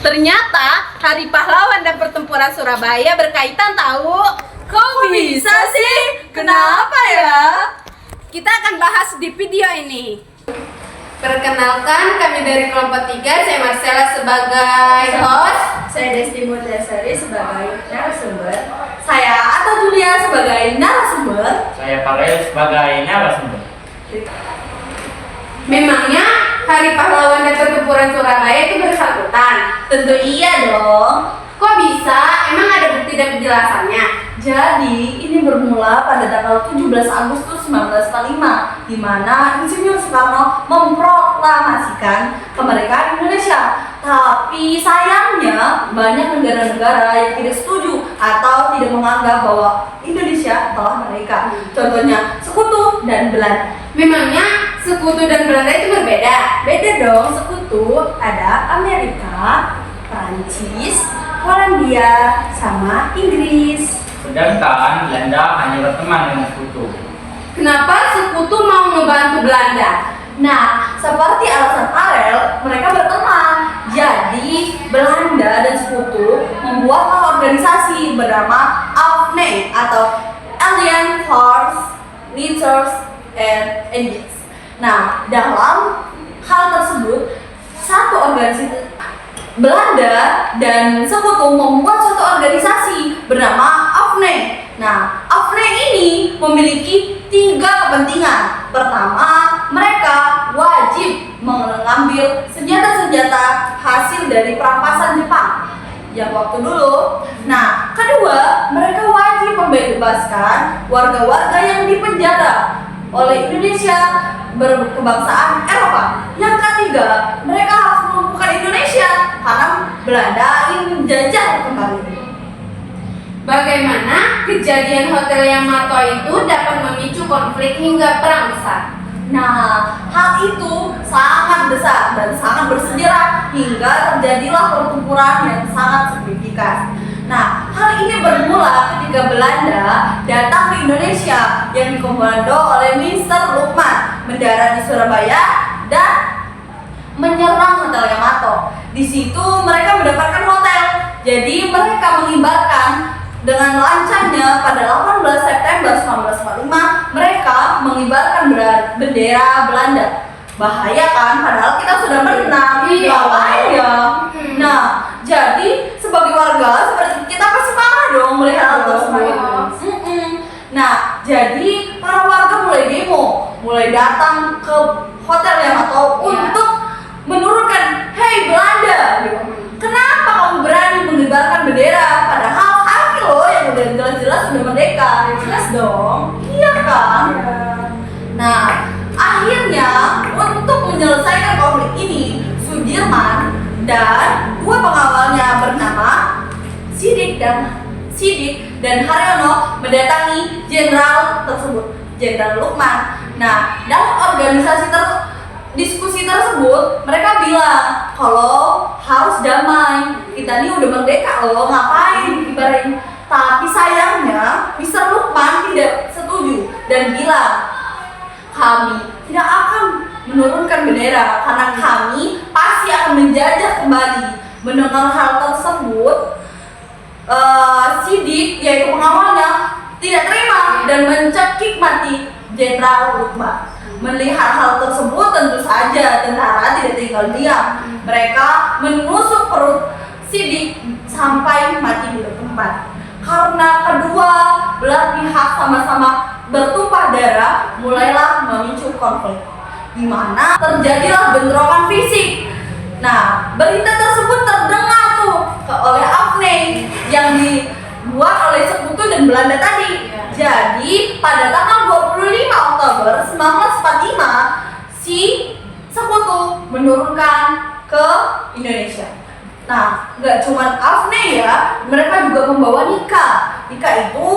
Ternyata Hari Pahlawan dan Pertempuran Surabaya berkaitan tahu. Kok bisa sih? Kenapa ya? Kita akan bahas di video ini. Perkenalkan, kami dari kelompok 3, saya Marcella sebagai host, Saya Desti Mutiasari sebagai narasumber. saya Atta Julia sebagai narasumber. Saya Farel sebagai narasumber. Memangnya Hari Pahlawan dan Pertempuran Surabaya itu bersangkutan? Tentu iya dong. Kok bisa? Emang ada bukti dan penjelasannya? Jadi ini bermula pada tanggal 17 Agustus 1945 di mana Insinyur Soekarno memproklamasikan kemerdekaan Indonesia. Tapi sayangnya banyak negara-negara yang tidak setuju atau tidak menganggap bahwa Indonesia telah merdeka. Contohnya Sekutu dan Belanda. Memangnya Sekutu dan Belanda itu berbeda? Beda dong, Sekutu ada Amerika, Prancis, Polandia, sama Inggris. Sedangkan Belanda hanya berteman dengan Sekutu. Kenapa Sekutu mau ngebantu Belanda? Nah, seperti alasan Farel, mereka berteman. Jadi, Belanda dan Sekutu membuatlah organisasi bernama AFNE atau Alliance Force Leaders and Engines. Nah, dalam hal tersebut, satu organisasi Belanda dan Sekutu membuat suatu organisasi bernama AFNE. Nah, AFNE ini memiliki 3 kepentingan. Pertama, mereka wajib mengambil senjata-senjata hasil dari perampasan Jepang yang waktu dulu. Nah, kedua, mereka wajib membebaskan warga-warga yang dipenjara oleh Indonesia berkebangsaan Eropa. Yang ketiga, mereka harus melumpuhkan Indonesia karena Belanda ingin menjajah kembali. Bagaimana kejadian Hotel Yamato itu dapat memicu konflik hingga perang besar? Nah, hal itu sangat besar dan sangat bersejarah hingga terjadilah pertempuran yang sangat signifikan. Nah, hal ini bermula ketika Belanda datang ke Indonesia yang dikomando oleh Mr. Lukman, mendarat di Surabaya dan menyerang Hotel Yamato. Di situ mereka mendapatkan hotel. Jadi mereka mengibarkan dengan lancangnya pada 18 September 1945 mereka mengibarkan bendera Belanda. Bahaya kan? Padahal kita sudah menang. Iya. Ngapain ya? Nah, jadi sebagai warga seperti kita pasti marah dong melihat hal tersebut. Iya. Nah, jadi para warga mulai demo, mulai datang ke Hotel Yamato untuk menurunkan, "Hei Belanda, kenapa kamu berani mengibarkan bendera? Padahal kami loh yang udah jelas-jelas sudah merdeka." Jelas dong, iya kan? Nah, akhirnya untuk menyelesaikan konflik ini, Sudirman dan 2 pengawalnya bernama Sidik dan Haryono mendatangi jenderal tersebut, Jenderal Lukman. Nah, dalam organisasi diskusi tersebut mereka bilang kalau harus damai, kita ini udah merdeka loh, ngapain ibaratnya. Tapi sayangnya Mr. Lukman tidak setuju dan bilang, kami tidak akan menurunkan bendera karena kami pasti akan menjajah kembali. Mendengar hal tersebut, Sidik yaitu pengawalnya tidak terima dan mencekik mati Jenderal Lukman. Melihat hal tersebut, tentu saja tentara tidak tinggal diam. Mereka menusuk perut Sidik sampai mati di tempat. Karena kedua belah pihak sama-sama bertumpah darah, mulailah memicu konflik, di mana terjadilah bentrokan fisik. Nah, berita tersebut terdengar tuh oleh AFNE yang dibuat oleh Sekutu dan Belanda tadi. Jadi pada tanggal 25 Oktober 1945 si Sekutu menurunkan ke Indonesia. Nah, nggak cuma AFNE ya, mereka juga membawa NIKA. NIKA itu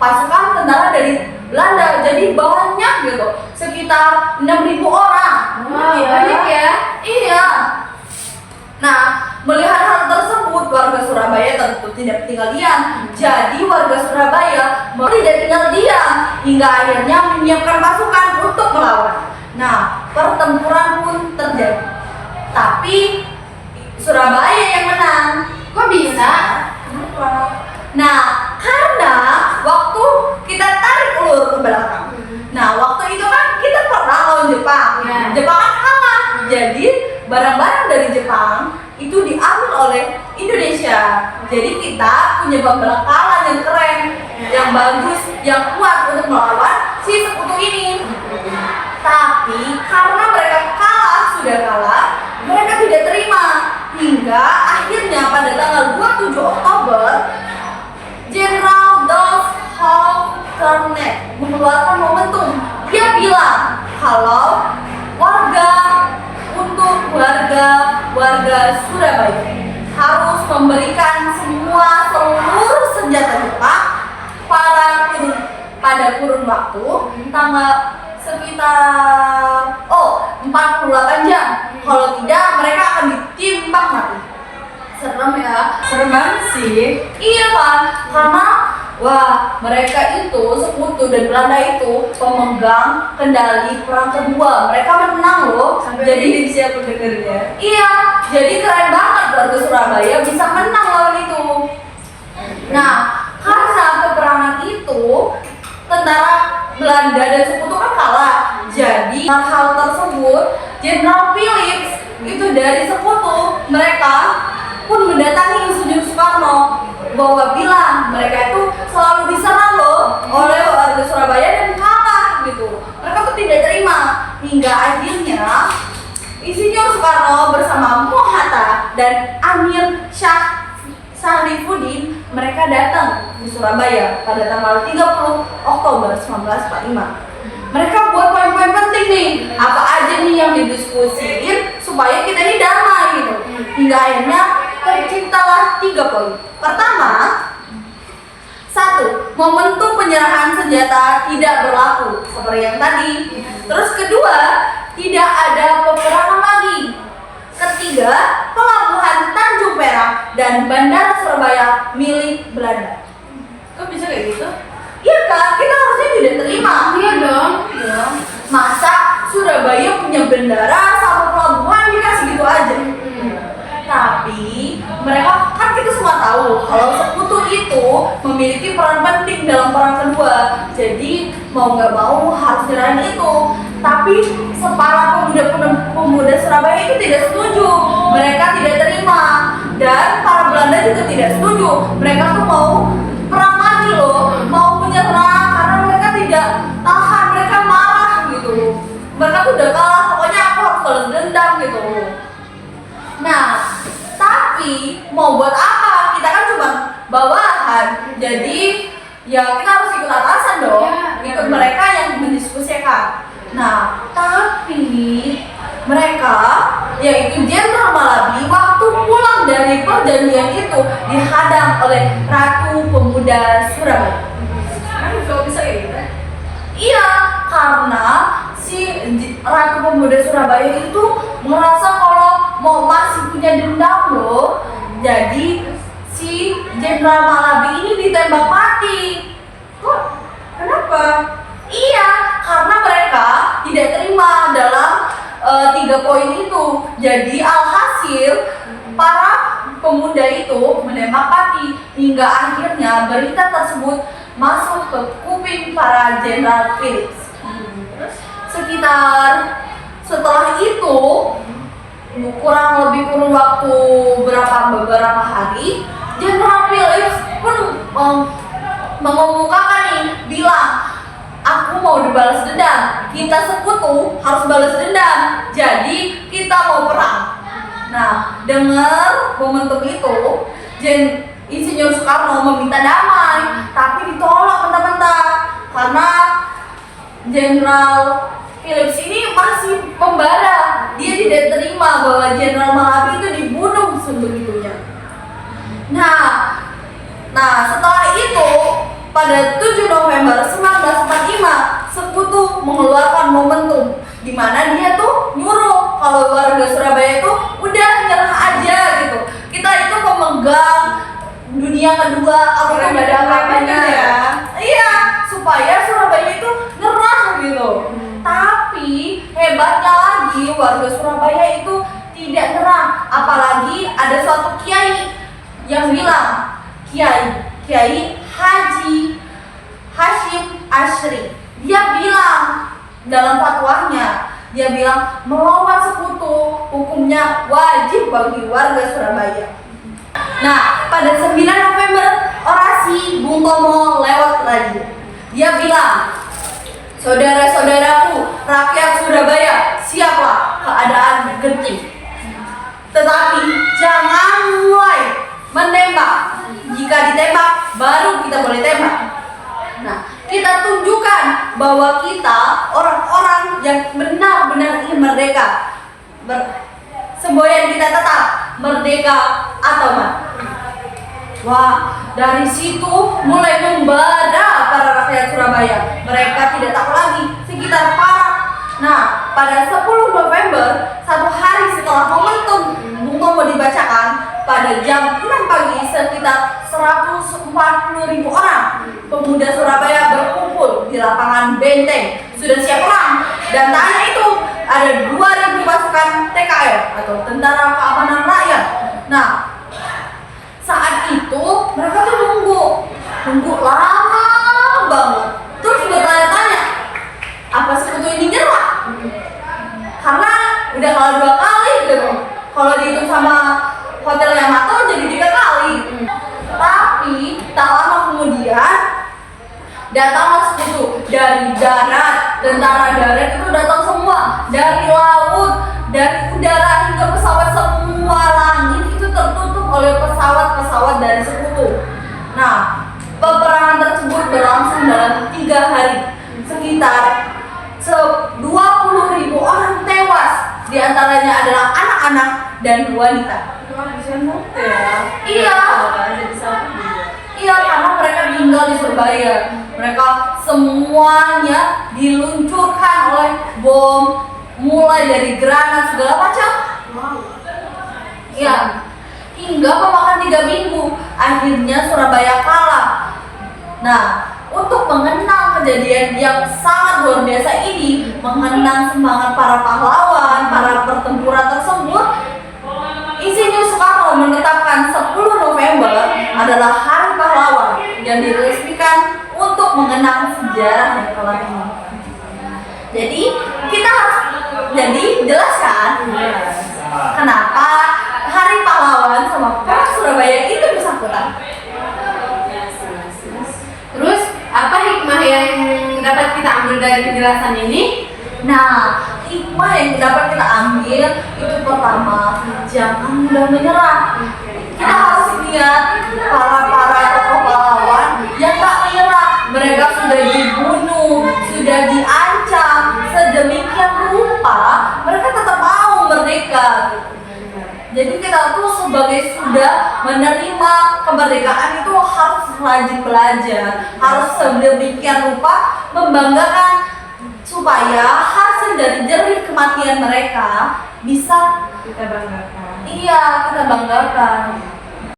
pasukan tentara dari Belanda, jadi banyak gitu, sekitar 6.000 orang. Banyak ya? Iya. Nah, melihat hal tersebut, warga Surabaya tentu tidak tinggal diam. Jadi warga Surabaya tidak tinggal diam hingga akhirnya menyiapkan pasukan untuk melawan. Nah, pertempuran pun terjadi. Tapi Surabaya yang menang. bisa? Kenapa? Nah, karena waktu kita tarik ulur ke belakang. Nah, waktu itu kan kita pernah lawan Jepang. Ya. Jepang kan kalah. Jadi barang-barang dari Jepang itu diambil oleh Indonesia. Jadi kita punya pembekalan yang keren, yang bagus, yang kuat untuk melawan si sekutu ini. Tapi karena mereka sudah kalah, mereka tidak terima. Hingga akhirnya pada tanggal 27 Oktober, Jenderal Dolph Halternet mengeluarkan momentum. Dia bilang kalau warga Surabaya harus memberikan seluruh senjata Jepang pada kurun waktu tanggal sekitar 48 jam. Kalau tidak mereka akan ditimbang mati. Serem ya. Serem banget sih. Iya kan, karena mereka itu sekutu dan Belanda itu pemegang kendali perang kedua. Mereka menang loh. Jadi siapa dengernya? Iya, jadi keren banget warga Surabaya bisa menang lawan itu. Nah, karena peperangan itu tentara Belanda dan sekutu kan kalah. Jadi hal tersebut Jenderal Philips itu dari sekutu mereka pun mendatangi Insinyur Soekarno bahwa bilang mereka itu selalu diserang loh oleh warga Surabaya dan kalah gitu. Mereka tuh tidak terima hingga akhirnya Insinyur Soekarno bersama Muhammad Hatta dan Amir Syah Sarifuddin mereka datang di Surabaya pada tanggal 30 Oktober 1945. Mereka buat poin-poin penting nih, apa aja nih yang didiskusiin supaya kita ini damai gitu. Hingga akhirnya terciptalah 3 poin. Pertama, 1. Momentum penyerahan senjata tidak berlaku seperti yang tadi. Terus kedua, tidak ada peperangan lagi. Ketiga, pelabuhan Tanjung Perak dan Bandara Surabaya milik Belanda. Kok bisa kayak gitu? Iya kan, kita harusnya tidak terima. Iya dong. Iya. Masa Surabaya punya bandara sama pelabuhan dikasih gitu aja. Tapi mereka kan kita semua tahu kalau sekutu itu memiliki peran penting dalam perang kedua. Jadi mau nggak mau harus nyerahin itu. Tapi separuh pemuda Surabaya itu tidak setuju. Mereka tidak terima dan para Belanda juga tidak setuju. Mereka tuh mau perang lagi loh, mau menyerang karena mereka tidak tahan, mereka marah gitu. Mereka tuh udah kalah, pokoknya aku harus balas dendam gitu. Nah, tapi mau buat apa? Kita kan cuma bawahan. Jadi ya kita harus ikut atasan dong, ikut mereka yang mendiskusikan. Nah, tapi mereka yaitu Jenderal Malabi waktu pulang dari perjanjian itu dihadang oleh Ratu Pemuda Surabaya. Kok bisa kayak gitu? Iya, karena si Ratu Pemuda Surabaya itu merasa kalau mau masih punya dendam loh. Jadi si Jenderal Malabi ini ditembak mati. Kok? Kenapa? Iya, karena mereka tidak terima dalam 3 poin itu. Jadi alhasil para pemuda itu menembak mati hingga akhirnya berita tersebut masuk ke kuping para Jenderal Philips. Setelah itu kurun waktu beberapa hari, Jenderal Philips pun mengumumkan nih, bilang, aku mau dibalas dendam. Kita sekutu harus balas dendam. Jadi kita mau perang. Nah, dengar momentum itu, Insinyur Soekarno meminta damai, tapi ditolak mentah-mentah karena Jenderal Philips ini masih membara. Dia tidak terima bahwa Jenderal Malabi itu dibunuh sebegitunya. Nah, setelah itu pada 7 November 1945 sekutu mengeluarkan momentum di mana dia tuh nyuruh kalau warga Surabaya itu udah nyerah aja gitu. Kita itu pemegang dunia kedua, aku tuh gak ada apa-apanya ya. Iya, supaya Surabaya itu nyerah gitu. Tapi hebatnya lagi warga Surabaya itu tidak nyerah, apalagi ada suatu kiai yang bilang Kiai Haji Hashim Asyri. Dia bilang dalam fatwanya, dia bilang melawan sekutu hukumnya wajib bagi warga Surabaya. Nah, pada 9 November orasi Bung Tomo lewat radio. Dia bilang, saudara-saudaraku, rakyat Surabaya, siaplah keadaan genting. Tetapi jangan mulai menembak. Jika ditembak, baru kita boleh tembak. Nah, kita tunjukkan bahwa kita orang-orang yang benar-benar ingin merdeka. Semboyan kita tetap merdeka atau mati. Wah, dari situ mulai membara para rakyat Surabaya. Mereka tidak takut lagi sekitar para. Nah, pada 10 November, satu hari setelah momentum Bung Tomo dibacakan, pada jam 6 pagi sekitar 140.000 orang pemuda Surabaya berkumpul di lapangan Benteng. Sudah siap perang, dan tanya itu ada 2.000 pasukan TKR atau Tentara Keamanan Rakyat. Nah, saat itu mereka tuh nunggu lama banget, terus bertanya-tanya apa sekutu ini nyerah, karena udah kalah 2 kali gitu. Kalau dihitung sama Hotel Yamato jadi 3 kali. Tapi tak lama kemudian datanglah sekutu dari darat, tentara darat itu datang semua, dari laut, dari udara hingga pesawat, semua langit itu tertutup oleh pesawat-pesawat dari sekutu. Nah, peperangan tersebut berlangsung dalam 3 hari. Sekitar 20.000 orang tewas, diantaranya adalah anak-anak dan wanita. Iya. Iya, karena mereka tinggal di Surabaya. Mereka semuanya diluncurkan oleh bom, mulai dari granat segala macam. Iya. Hingga memakan 3 minggu, akhirnya Surabaya kalah. Nah, untuk mengenang kejadian yang sangat luar biasa ini, mengenang semangat para pahlawan, para pertempuran tersebut, Insinyur Soekarno menetapkan 10 November adalah Hari Pahlawan yang diresmikan untuk mengenang sejarah yang telah ini. Jadi kita harus jelaskan kenapa Hari Pahlawan sama Perang Surabaya itu bersangkutan. Terus apa hikmah yang dapat kita ambil dari penjelasan ini? Nah, hikmah yang dapat kita ambil itu pertama, jangan mudah menyerah. Kita harus lihat para tokoh pahlawan yang tak menyerah. Mereka sudah dibunuh, sudah diancam sedemikian rupa, mereka tetap mau merdeka. Jadi kita tuh sebagai sudah menerima kemerdekaan itu harus rajin belajar, harus sedemikian rupa membanggakan supaya hasil dari jerih kematian mereka bisa Kita banggakan. Iya, kita banggakan.